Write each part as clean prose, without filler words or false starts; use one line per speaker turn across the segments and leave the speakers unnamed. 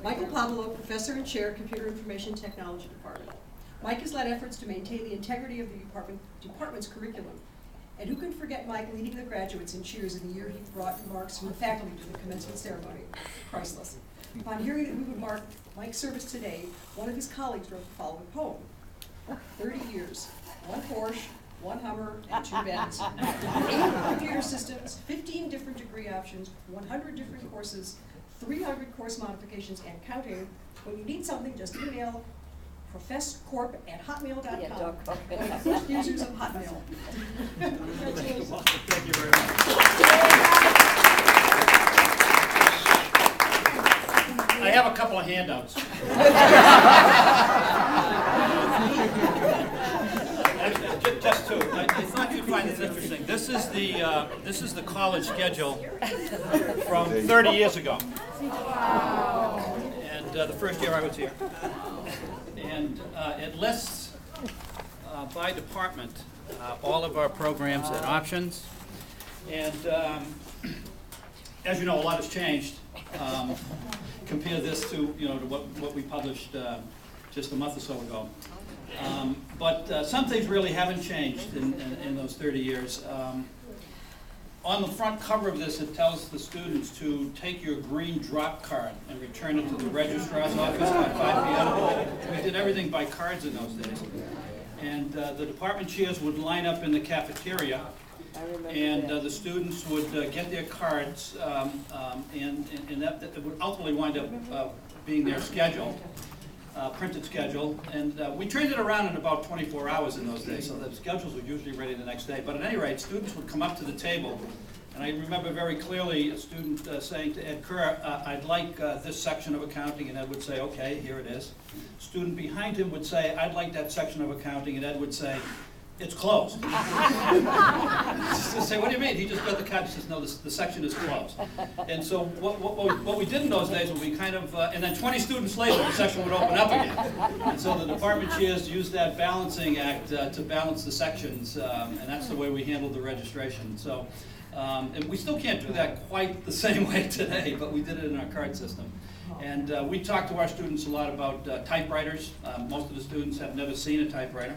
Michael Pavlo, Professor and Chair, Computer Information Technology Department. Mike has led efforts to maintain the integrity of the department's curriculum. And who can forget Mike leading the graduates in cheers in the year he brought remarks from the faculty to the commencement ceremony? Priceless. Upon hearing that we would mark Mike's service today, one of his colleagues wrote the following poem. 30 years, one Porsche, one Hummer, and 2 Benz. 8 computer systems, 15 different degree options, 100 different courses, 300 course modifications, and counting. When you need something, just email professcorp@hotmail.com. One of the first users of Hotmail. Congratulations.
Thank you very much. I have a couple of handouts. Just two. I thought you'd find this interesting. This is the college schedule from 30 years ago. And the first year I was here. And it lists by department all of our programs and options. And as you know, a lot has changed. Compare this to to what we published just a month or so ago. But some things really haven't changed in those 30 years. On the front cover of this, it tells the students to take your green drop card and return it to the registrar's office by 5 p.m. We did everything by cards in those days. And the department chairs would line up in the cafeteria, and the students would get their cards, and that would ultimately wind up being their schedule. Printed schedule, and we turned it around in about 24 hours in those days, so the schedules were usually ready the next day. But at any rate, students would come up to the table, and I remember very clearly a student saying to Ed Kerr, I'd like this section of accounting, and Ed would say, okay, here it is. Student behind him would say, I'd like that section of accounting, and Ed would say, it's closed. Say, what do you mean? He just got the card and says, no, the section is closed. And so what we did in those days was we kind of, and then 20 students later, the section would open up again. And so the department chairs used that balancing act to balance the sections, and that's the way we handled the registration. So, and we still can't do that quite the same way today, but we did it in our card system. And we talked to our students a lot about typewriters. Most of the students have never seen a typewriter.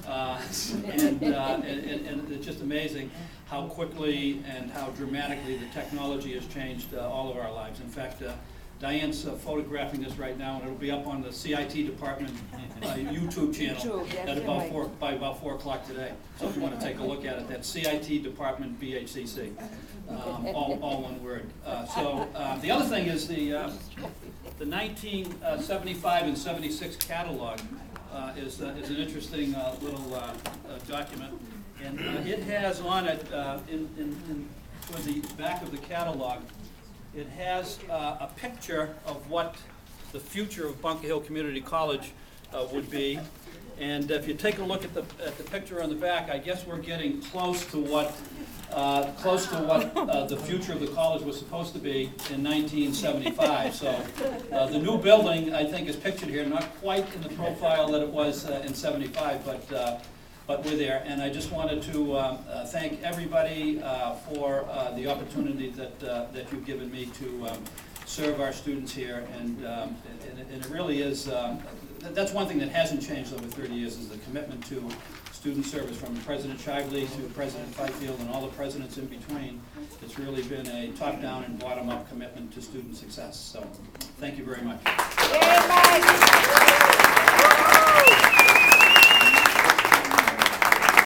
And it's just amazing how quickly and how dramatically the technology has changed all of our lives. In fact, Diane's photographing this right now, and it'll be up on the CIT department YouTube channel by about 4 o'clock today. So if you want to take a look at it, that's CIT department BHCC, all one word. So the other thing is the 1975 and 76 catalog is an interesting little document, and it has on it toward the back of the catalog. It has a picture of what the future of Bunker Hill Community College would be, and if you take a look at the picture on the back, I guess we're getting close to what the future of the college was supposed to be in 1975. So the new building, I think, is pictured here, not quite in the profile that it was in 75, but we're there. And I just wanted to thank everybody for the opportunity that you've given me to serve our students here. And it really is, that's one thing that hasn't changed over 30 years, is the commitment to student service from President Shively to President Fifield and all the presidents in between. It's really been a top-down and bottom-up commitment to student success. So thank you very much.